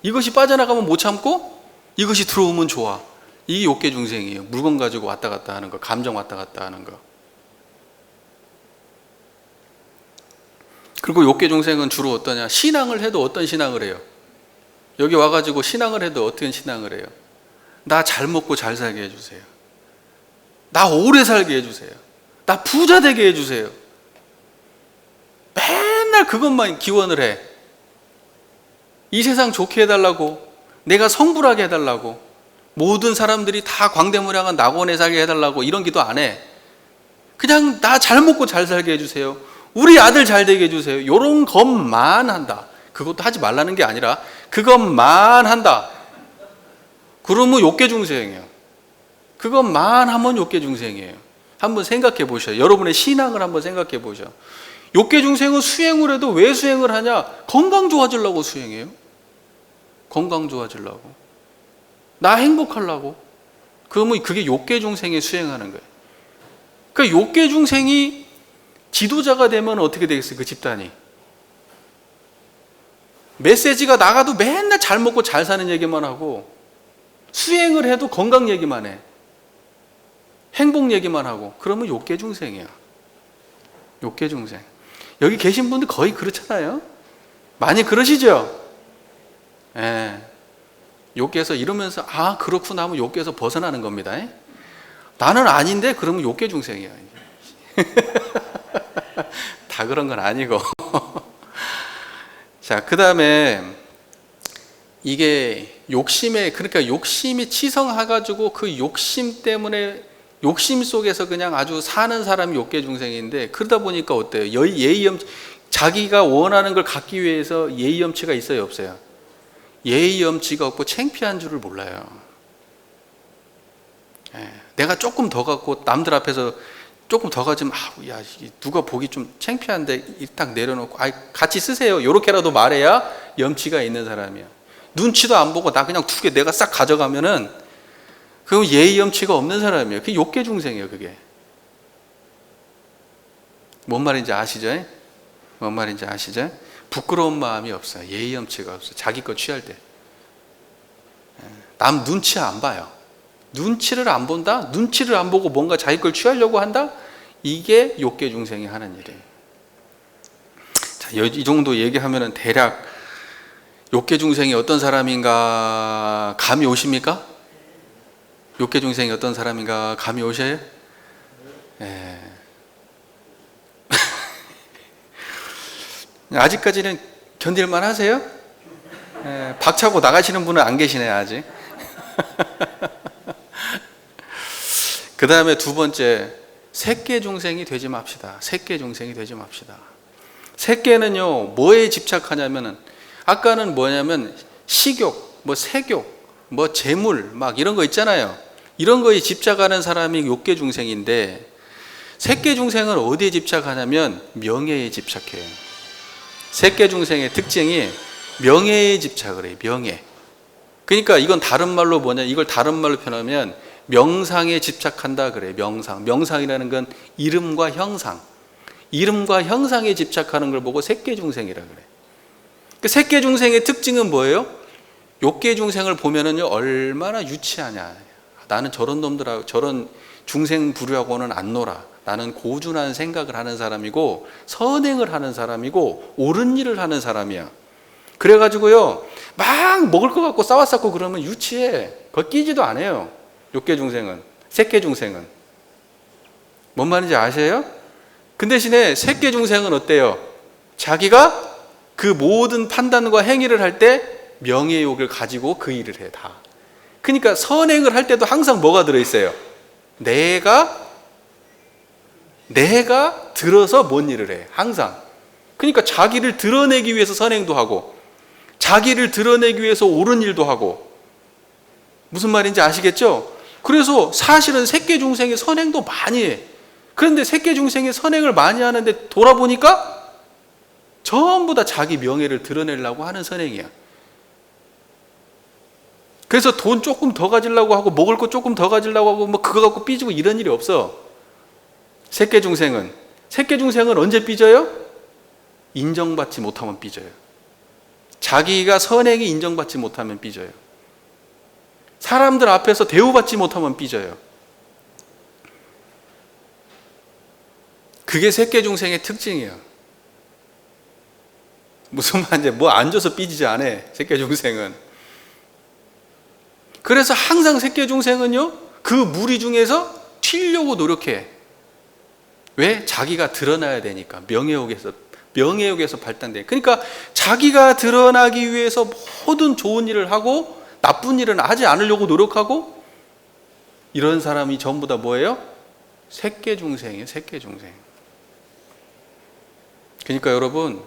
이것이 빠져나가면 못 참고 이것이 들어오면 좋아. 이게 욕계중생이에요. 물건 가지고 왔다 갔다 하는 거, 감정 왔다 갔다 하는 거. 그리고 욕계중생은 주로 어떠냐? 신앙을 해도 어떤 신앙을 해요? 여기 와가지고 신앙을 해도 어떤 신앙을 해요? 나 잘 먹고 잘 살게 해주세요. 나 오래 살게 해주세요. 나 부자 되게 해주세요. 맨날 그것만 기원을 해. 이 세상 좋게 해달라고, 내가 성불하게 해달라고, 모든 사람들이 다 광대무량한 낙원에 살게 해달라고 이런 기도 안 해. 그냥 나 잘 먹고 잘 살게 해주세요. 우리 아들 잘 되게 해주세요. 이런 것만 한다. 그것도 하지 말라는 게 아니라 그것만 한다. 그러면 욕계중생이에요. 그것만 하면 욕계중생이에요. 한번 생각해 보셔요. 여러분의 신앙을 한번 생각해 보셔. 욕계중생은 수행을 해도 왜 수행을 하냐? 건강 좋아지려고 수행해요. 건강 좋아지려고. 나 행복하려고. 그러면 그게 욕계중생의 수행하는 거예요. 그러니까 욕계중생이 지도자가 되면 어떻게 되겠어요? 그 집단이. 메시지가 나가도 맨날 잘 먹고 잘 사는 얘기만 하고, 수행을 해도 건강 얘기만 해. 행복 얘기만 하고. 그러면 욕계중생이야. 욕계중생. 여기 계신 분들 거의 그렇잖아요. 많이 그러시죠? 욕계에서 이러면서 그렇구나 하면 욕계에서 벗어나는 겁니다. 나는 아닌데 그러면 욕계중생이야. 다 그런 건 아니고. 자, 그 다음에 이게 그러니까 욕심이 치성해가지고 그 욕심 때문에 욕심 속에서 그냥 아주 사는 사람이 욕계 중생인데, 그러다 보니까 어때요? 자기가 원하는 걸 갖기 위해서 예의 염치가 있어요, 없어요? 예의 염치가 없고 창피한 줄을 몰라요. 내가 조금 더 갖고 남들 앞에서 조금 더 가지면 야, 누가 보기 좀 창피한데 딱 내려놓고 같이 쓰세요, 요렇게라도 말해야 염치가 있는 사람이야. 눈치도 안 보고 나 그냥 2개 내가 싹 가져가면은 그럼 예의 염치가 없는 사람이에요. 그게 욕계 중생이에요. 그게 뭔 말인지 아시죠? 뭔 말인지 아시죠? 부끄러운 마음이 없어요. 예의 염치가 없어요. 자기 거 취할 때 남 눈치 안 봐요. 눈치를 안 본다? 눈치를 안 보고 뭔가 자기 걸 취하려고 한다? 이게 욕계 중생이 하는 일이에요. 자, 이 정도 얘기하면은 대략 욕계 중생이 어떤 사람인가 감이 오십니까? 욕계 중생이 어떤 사람인가 감이 오셔요? 예. 아직까지는 견딜만 하세요? 예, 박차고 나가시는 분은 안 계시네요, 아직. 그 다음에 두 번째, 색계 중생이 되지 맙시다. 색계 중생이 되지 맙시다. 색계는요, 뭐에 집착하냐면은, 아까는 뭐냐면, 식욕, 색욕, 재물, 막 이런 거 있잖아요. 이런 거에 집착하는 사람이 욕계 중생인데, 색계 중생은 어디에 집착하냐면, 명예에 집착해요. 색계 중생의 특징이 명예에 집착을 해요, 명예. 그러니까 이건 다른 말로 이걸 다른 말로 표현하면, 명상에 집착한다 그래요. 명상이라는 건 이름과 형상, 이름과 형상에 집착하는 걸 보고 색계 중생이라 그래요. 그 색계 중생의 특징은 뭐예요? 욕계 중생을 보면은요, 얼마나 유치하냐. 나는 저런 놈들하고 저런 중생 부류하고는 안 놀아. 나는 고준한 생각을 하는 사람이고 선행을 하는 사람이고 옳은 일을 하는 사람이야. 그래가지고요, 막 먹을 것 같고 싸웠었고 그러면 유치해. 거기 끼지도 않아요. 욕계 중생은, 색계 중생은. 뭔 말인지 아세요? 그 대신에 색계 중생은 어때요? 자기가 그 모든 판단과 행위를 할 때 명예욕을 가지고 그 일을 해, 다. 그러니까 선행을 할 때도 항상 뭐가 들어있어요? 내가 들어서 뭔 일을 해, 항상. 그러니까 자기를 드러내기 위해서 선행도 하고, 자기를 드러내기 위해서 옳은 일도 하고. 무슨 말인지 아시겠죠? 그래서 사실은 색계 중생의 선행도 많이 해. 그런데 색계 중생의 선행을 많이 하는데 돌아보니까 전부 다 자기 명예를 드러내려고 하는 선행이야. 그래서 돈 조금 더 가지려고 하고 먹을 거 조금 더 가지려고 하고 그거 갖고 삐지고 이런 일이 없어. 색계 중생은 언제 삐져요? 인정받지 못하면 삐져요. 자기가 선행이 인정받지 못하면 삐져요. 사람들 앞에서 대우받지 못하면 삐져요. 그게 색계 중생의 특징이에요. 무슨 말인지 안 줘서 삐지지 않아, 색계 중생은. 그래서 항상 색계 중생은요, 그 무리 중에서 튀려고 노력해. 왜? 자기가 드러나야 되니까. 명예욕에서 발단돼. 그러니까 자기가 드러나기 위해서 모든 좋은 일을 하고 나쁜 일은 하지 않으려고 노력하고, 이런 사람이 전부 다 뭐예요? 색계 중생이에요, 색계 중생. 그러니까 여러분,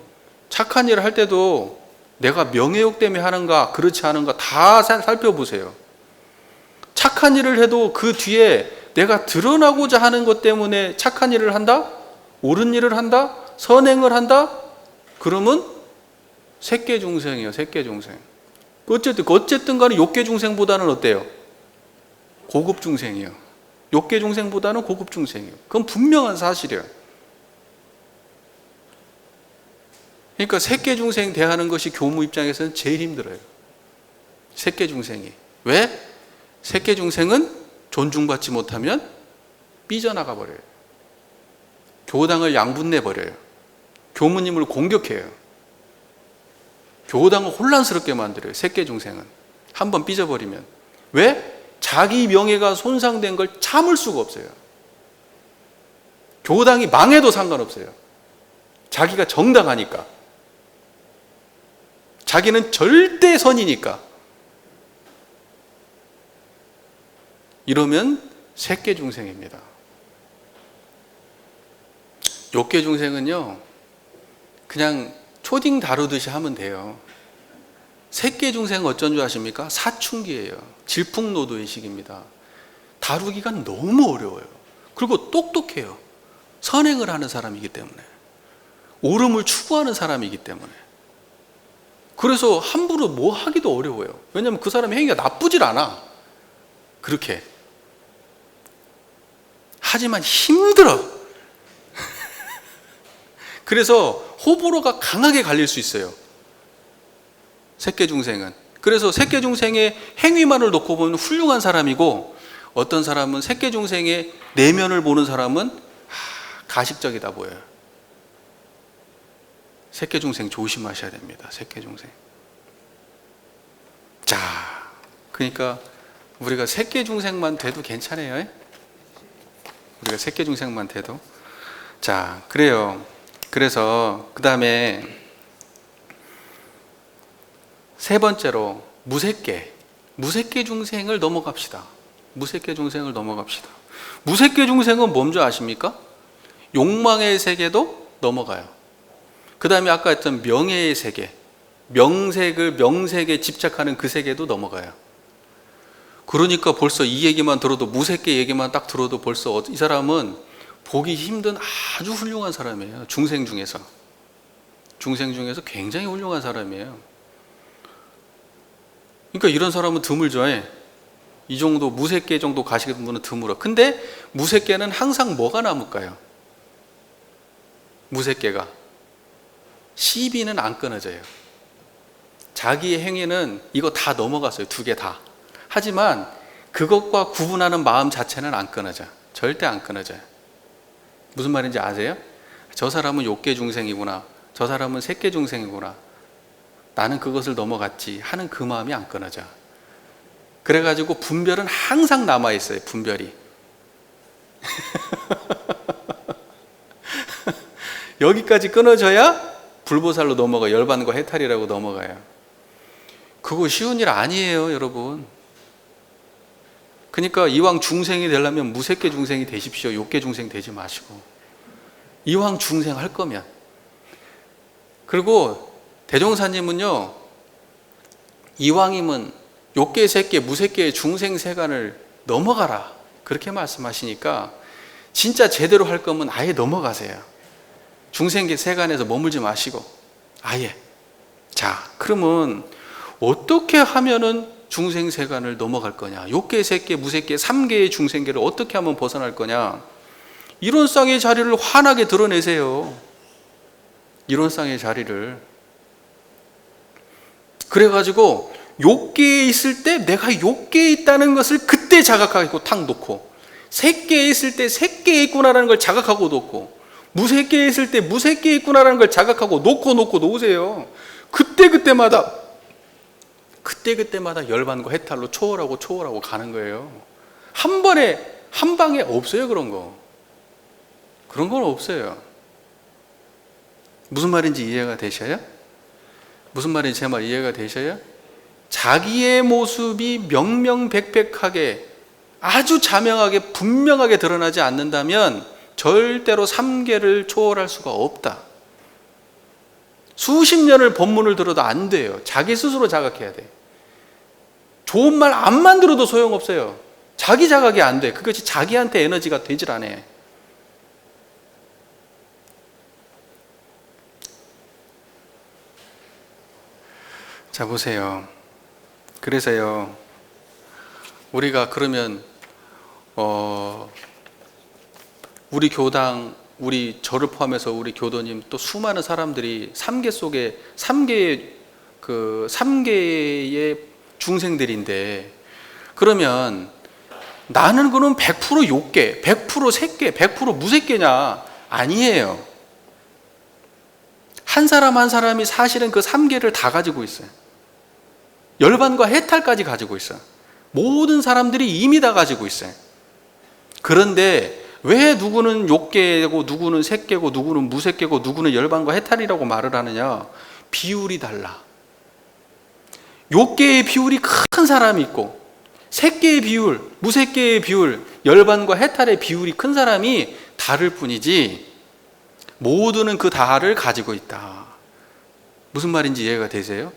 착한 일을 할 때도 내가 명예욕 때문에 하는가 그렇지 않은가 다 살펴보세요. 착한 일을 해도 그 뒤에 내가 드러나고자 하는 것 때문에 착한 일을 한다? 옳은 일을 한다? 선행을 한다? 그러면 색계 중생이에요, 색계 중생. 어쨌든 간에 욕계 중생보다는 어때요? 고급 중생이에요. 욕계 중생보다는 고급 중생이에요. 그건 분명한 사실이에요. 그러니까 색계 중생 대하는 것이 교무 입장에서는 제일 힘들어요. 색계 중생이. 왜? 색계 중생은 존중받지 못하면 삐져나가 버려요. 교당을 양분내 버려요. 교무님을 공격해요. 교당을 혼란스럽게 만들어요, 색계 중생은. 한번 삐져버리면. 왜? 자기 명예가 손상된 걸 참을 수가 없어요. 교당이 망해도 상관없어요. 자기가 정당하니까. 자기는 절대 선이니까. 이러면 색계중생입니다. 욕계중생은요, 그냥 초딩 다루듯이 하면 돼요. 색계중생은 어쩐 줄 아십니까? 사춘기예요. 질풍노도의식입니다. 다루기가 너무 어려워요. 그리고 똑똑해요. 선행을 하는 사람이기 때문에, 옳음을 추구하는 사람이기 때문에. 그래서 함부로 뭐 하기도 어려워요. 왜냐하면 그 사람의 행위가 나쁘질 않아. 그렇게. 하지만 힘들어. 그래서 호불호가 강하게 갈릴 수 있어요. 색계중생은. 그래서 색계중생의 행위만을 놓고 보면 훌륭한 사람이고, 어떤 사람은 색계중생의 내면을 보는 사람은 가식적이다 보여요. 색계중생 조심하셔야 됩니다. 색계중생. 자, 그러니까 우리가 색계중생만 돼도 괜찮아요. 우리가 색계중생만 돼도. 자, 그래요. 그래서 그 다음에 세 번째로 무색계 중생을 넘어갑시다. 무색계 중생을 넘어갑시다. 무색계 중생은 뭔지 아십니까? 욕망의 세계도 넘어가요. 그 다음에 아까 했던 명예의 세계, 명색에 집착하는 그 세계도 넘어가요. 그러니까 벌써 이 얘기만 들어도, 무색계 얘기만 딱 들어도 벌써 이 사람은 보기 힘든 아주 훌륭한 사람이에요. 중생 중에서 굉장히 훌륭한 사람이에요. 그러니까 이런 사람은 드물죠. 이 정도 무색계 정도 가시는 분은 드물어. 근데 무색계는 항상 뭐가 남을까요? 무색계가 시비는 안 끊어져요. 자기의 행위는 이거 다 넘어갔어요. 두 개 다. 하지만 그것과 구분하는 마음 자체는 안 끊어져. 절대 안 끊어져요. 무슨 말인지 아세요? 저 사람은 욕계 중생이구나, 저 사람은 색계 중생이구나, 나는 그것을 넘어갔지 하는 그 마음이 안 끊어져. 그래가지고 분별은 항상 남아있어요. 분별이. 여기까지 끊어져야 불보살로 넘어가, 열반과 해탈이라고 넘어가요. 그거 쉬운 일 아니에요, 여러분. 그러니까 이왕 중생이 되려면 무색계 중생이 되십시오. 욕계 중생 되지 마시고. 이왕 중생 할 거면. 그리고 대종사님은요, 이왕이면 욕계, 색계, 무색계의 중생 세간을 넘어가라, 그렇게 말씀하시니까 진짜 제대로 할 거면 아예 넘어가세요. 중생계 세간에서 머물지 마시고 아예. 자, 그러면 어떻게 하면은 중생 세간을 넘어갈 거냐? 욕계, 색계, 무색계 3개의 중생계를 어떻게 하면 벗어날 거냐? 이론상의 자리를 환하게 드러내세요. 이론상의 자리를. 그래가지고 욕계에 있을 때 내가 욕계에 있다는 것을 그때 자각하고 탁 놓고, 색계에 있을 때 색계에 있구나라는 걸 자각하고 놓고, 무색계에 있을 때 무색계에 있구나라는 걸 자각하고 놓고 놓으세요. 그때마다 열반과 해탈로 초월하고 가는 거예요. 한 방에 없어요. 그런 건 없어요. 무슨 말인지 이해가 되셔요? 무슨 말인지 제 말 이해가 되셔요? 자기의 모습이 명명백백하게, 아주 자명하게 분명하게 드러나지 않는다면 절대로 삼계를 초월할 수가 없다. 수십 년을 법문을 들어도 안 돼요. 자기 스스로 자각해야 돼. 좋은 말 암만 들어도 소용없어요. 자기 자각이 안 돼. 그것이 자기한테 에너지가 되질 않아. 자, 보세요. 그래서요, 우리가 그러면 우리 교당, 우리 저를 포함해서 우리 교도님, 또 수많은 사람들이 삼계 속에 삼계의 중생들인데, 그러면 나는 그럼 100% 욕계, 100% 색계, 100% 무색계냐? 아니에요. 한 사람 한 사람이 사실은 그 3계를 다 가지고 있어요. 열반과 해탈까지 가지고 있어요. 모든 사람들이 이미 다 가지고 있어요. 그런데 왜 누구는 욕계고 누구는 색계고 누구는 무색계고 누구는 열반과 해탈이라고 말을 하느냐? 비율이 달라. 욕계의 비율이 큰 사람이 있고 새끼의 비율, 무새끼의 비율, 열반과 해탈의 비율이 큰 사람이 다를 뿐이지 모두는 그 다를 가지고 있다. 무슨 말인지 이해가 되세요?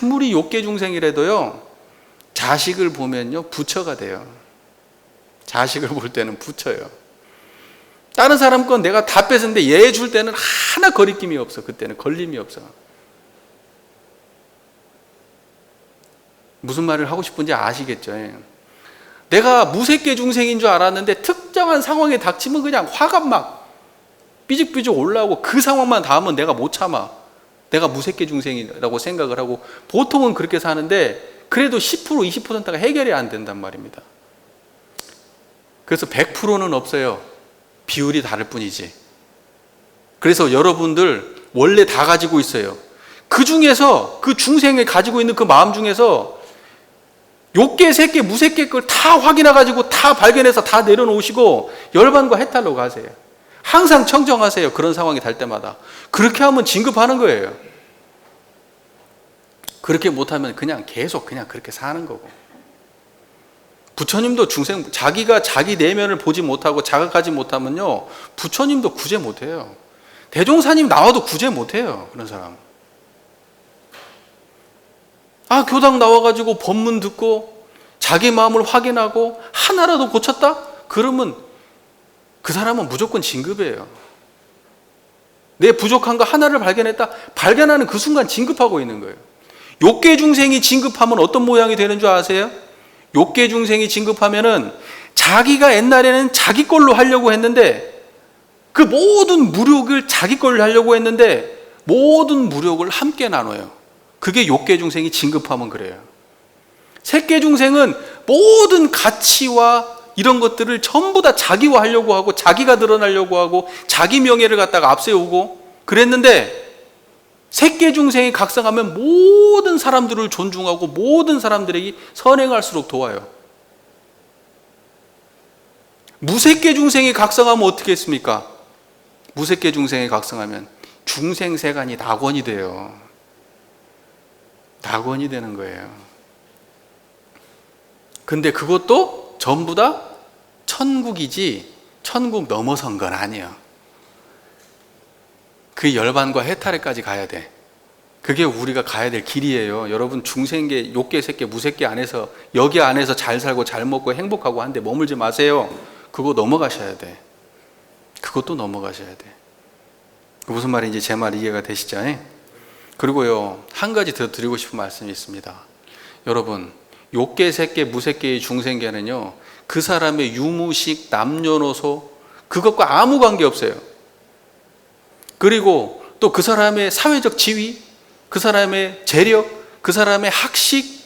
아무리 욕계 중생이라도요, 자식을 보면요 부처가 돼요. 자식을 볼 때는 부처예요. 다른 사람 건 내가 다 뺏었는데 얘 줄 때는 하나 거리낌이 없어. 그때는 걸림이 없어. 무슨 말을 하고 싶은지 아시겠죠? 내가 무색계 중생인 줄 알았는데 특정한 상황에 닥치면 그냥 화가 막 삐죽삐죽 올라오고 그 상황만 닿으면 내가 못 참아. 내가 무색계 중생이라고 생각을 하고 보통은 그렇게 사는데 그래도 10% 20%가 해결이 안 된단 말입니다. 그래서 100%는 없어요. 비율이 다를 뿐이지. 그래서 여러분들 원래 다 가지고 있어요. 그 중에서 그 중생이 가지고 있는 그 마음 중에서 욕계, 색계, 무색계 걸 다 확인해가지고 다 발견해서 다 내려놓으시고 열반과 해탈로 가세요. 항상 청정하세요. 그런 상황이 될 때마다. 그렇게 하면 진급하는 거예요. 그렇게 못하면 그냥 계속 그냥 그렇게 사는 거고. 부처님도 중생, 자기가 자기 내면을 보지 못하고 자각하지 못하면요, 부처님도 구제 못해요. 대종사님 나와도 구제 못해요. 그런 사람. 교당 나와가지고 법문 듣고 자기 마음을 확인하고 하나라도 고쳤다? 그러면 그 사람은 무조건 진급이에요. 내 부족한 거 하나를 발견했다? 발견하는 그 순간 진급하고 있는 거예요. 욕계 중생이 진급하면 어떤 모양이 되는 줄 아세요? 욕계 중생이 진급하면은 자기가 옛날에는 자기 걸로 하려고 했는데 그 모든 무력을 자기 걸로 하려고 했는데 모든 무력을 함께 나눠요. 그게 욕계 중생이 진급하면 그래요. 색계 중생은 모든 가치와 이런 것들을 전부 다 자기화하려고 하고 자기가 드러나려고 하고 자기 명예를 갖다가 앞세우고 그랬는데 색계 중생이 각성하면 모든 사람들을 존중하고 모든 사람들에게 선행할수록 도와요. 무색계 중생이 각성하면 어떻게 했습니까? 무색계 중생이 각성하면 중생세간이 낙원이 돼요. 낙원이 되는 거예요. 근데 그것도 전부 다 천국이지 천국 넘어선 건 아니에요. 그 열반과 해탈에까지 가야 돼. 그게 우리가 가야 될 길이에요. 여러분 중생계, 욕계, 색계, 무색계 안에서 여기 안에서 잘 살고 잘 먹고 행복하고 한데 머물지 마세요. 그거 넘어가셔야 돼. 그것도 넘어가셔야 돼. 무슨 말인지 제 말 이해가 되시죠? 그리고요, 한 가지 더 드리고 싶은 말씀이 있습니다. 여러분, 욕계, 색계, 무색계의 중생계는요, 그 사람의 유무식, 남녀노소 그것과 아무 관계 없어요. 그리고 또 그 사람의 사회적 지위, 그 사람의 재력, 그 사람의 학식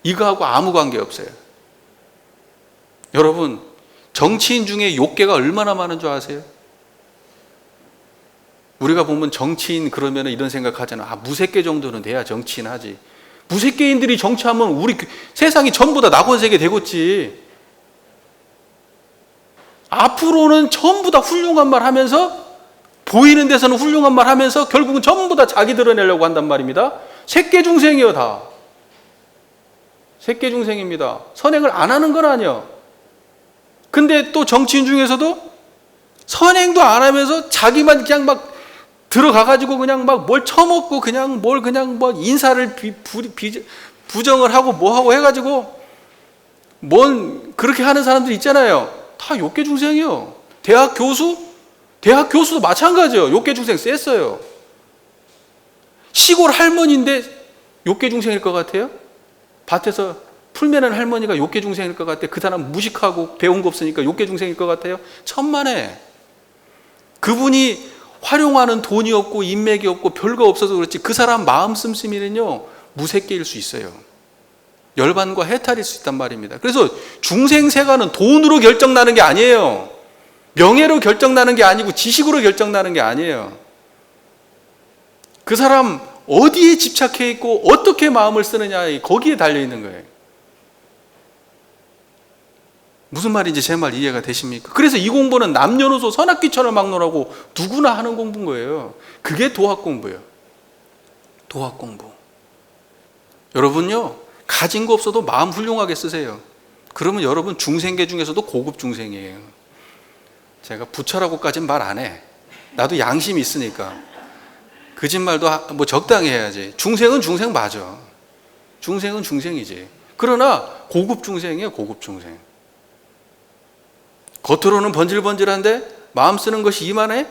이거하고 아무 관계 없어요. 여러분, 정치인 중에 욕계가 얼마나 많은 줄 아세요? 우리가 보면 정치인 그러면 이런 생각하잖아. 무색계 정도는 돼야 정치인 하지. 무색계인들이 정치하면 우리 세상이 전부 다 낙원세계 되겠지. 앞으로는 전부 다 훌륭한 말 하면서 보이는 데서는 훌륭한 말 하면서 결국은 전부 다 자기 드러내려고 한단 말입니다. 색계 중생이요, 다. 색계 중생입니다. 선행을 안 하는 건 아니요. 근데 또 정치인 중에서도 선행도 안 하면서 자기만 그냥 막 들어가가지고 그냥 막 뭘 처먹고 그냥 뭘 그냥 뭐 인사를 부정을 하고 뭐 하고 해가지고 뭔 그렇게 하는 사람들 있잖아요. 다 욕계 중생이요. 대학 교수도 마찬가지예요. 욕계 중생 셌어요. 시골 할머니인데 욕계 중생일 것 같아요? 밭에서 풀 매는 할머니가 욕계 중생일 것 같아요? 그 사람 무식하고 배운 거 없으니까 욕계 중생일 것 같아요? 천만에. 그분이 활용하는 돈이 없고 인맥이 없고 별거 없어서 그렇지 그 사람 마음 씀씀이는요 무색계일 수 있어요. 열반과 해탈일 수 있단 말입니다. 그래서 중생세간은 돈으로 결정나는 게 아니에요. 명예로 결정나는 게 아니고 지식으로 결정나는 게 아니에요. 그 사람 어디에 집착해 있고 어떻게 마음을 쓰느냐 거기에 달려있는 거예요. 무슨 말인지 제 말 이해가 되십니까? 그래서 이 공부는 남녀노소 선악귀천을 막론하고 누구나 하는 공부인 거예요. 그게 도학공부예요. 도학공부. 여러분요, 가진 거 없어도 마음 훌륭하게 쓰세요. 그러면 여러분 중생계 중에서도 고급 중생이에요. 제가 부처라고까지는 말 안 해. 나도 양심이 있으니까. 거짓말도 뭐 적당히 해야지. 중생은 중생 맞아. 중생은 중생이지. 그러나 고급 중생이에요. 고급 중생. 겉으로는 번질번질한데 마음 쓰는 것이 이만해?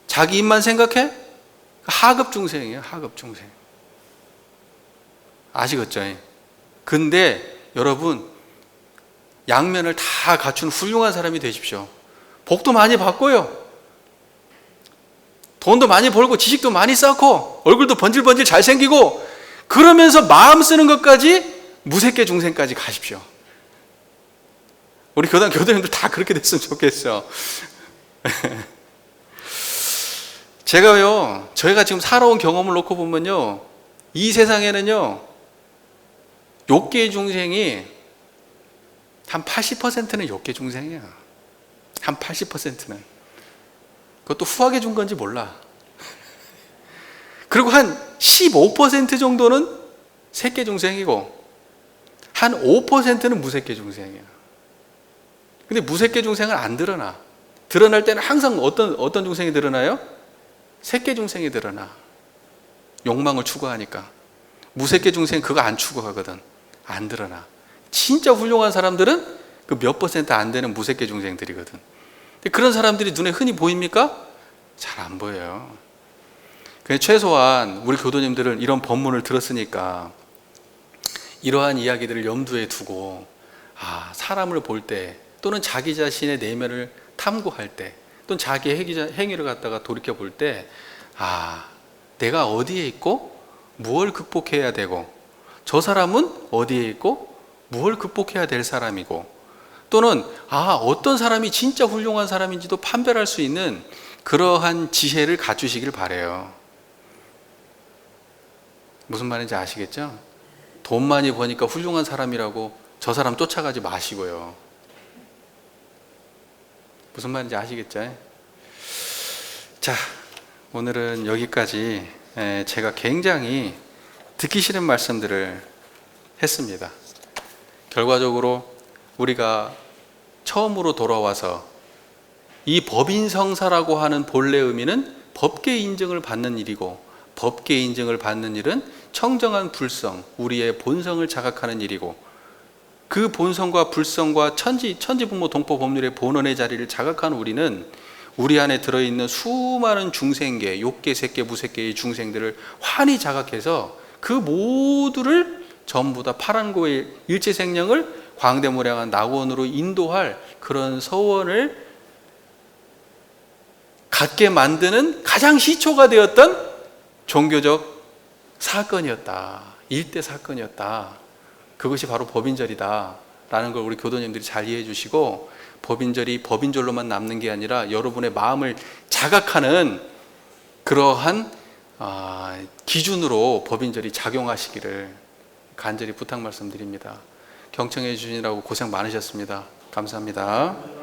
자기 입만 생각해? 하급 중생이에요. 하급 중생. 아시겠죠? 근데 여러분 양면을 다 갖춘 훌륭한 사람이 되십시오. 복도 많이 받고요. 돈도 많이 벌고 지식도 많이 쌓고 얼굴도 번질번질 잘생기고 그러면서 마음 쓰는 것까지 무색계 중생까지 가십시오. 우리 교단 교도님들 다 그렇게 됐으면 좋겠어. 제가요, 저희가 지금 살아온 경험을 놓고 보면요, 이 세상에는요, 욕계 중생이 한 80%는 욕계 중생이야. 한 80%는. 그것도 후하게 준 건지 몰라. 그리고 한 15% 정도는 색계 중생이고, 한 5%는 무색계 중생이야. 근데 무색계 중생은 안 드러나. 드러날 때는 항상 어떤 중생이 드러나요? 색계 중생이 드러나. 욕망을 추구하니까. 무색계 중생은 그거 안 추구하거든. 안 드러나. 진짜 훌륭한 사람들은 그 몇 퍼센트 안 되는 무색계 중생들이거든. 근데 그런 사람들이 눈에 흔히 보입니까? 잘 안 보여요. 그래서 최소한 우리 교도님들은 이런 법문을 들었으니까 이러한 이야기들을 염두에 두고 사람을 볼 때 또는 자기 자신의 내면을 탐구할 때 또는 자기 행위를 갖다가 돌이켜 볼 때 내가 어디에 있고 무엇을 극복해야 되고 저 사람은 어디에 있고 무엇을 극복해야 될 사람이고 또는 어떤 사람이 진짜 훌륭한 사람인지도 판별할 수 있는 그러한 지혜를 갖추시길 바라요. 무슨 말인지 아시겠죠? 돈 많이 버니까 훌륭한 사람이라고 저 사람 쫓아가지 마시고요. 무슨 말인지 아시겠죠? 자, 오늘은 여기까지 제가 굉장히 듣기 싫은 말씀들을 했습니다. 결과적으로 우리가 처음으로 돌아와서 이 법인성사라고 하는 본래 의미는 법계 인증을 받는 일이고 법계 인증을 받는 일은 청정한 불성, 우리의 본성을 자각하는 일이고 그 본성과 불성과 천지분모 동포 법률의 본원의 자리를 자각한 우리는 우리 안에 들어있는 수많은 중생계, 욕계, 색계, 무색계의 중생들을 환히 자각해서 그 모두를 전부 다 파란고의 일체생령을 광대무량한 낙원으로 인도할 그런 서원을 갖게 만드는 가장 시초가 되었던 종교적 사건이었다. 일대 사건이었다. 그것이 바로 법인절이다 라는 걸 우리 교도님들이 잘 이해해 주시고 법인절이 법인절로만 남는 게 아니라 여러분의 마음을 자각하는 그러한 기준으로 법인절이 작용하시기를 간절히 부탁 말씀드립니다. 경청해 주시느라고 고생 많으셨습니다. 감사합니다.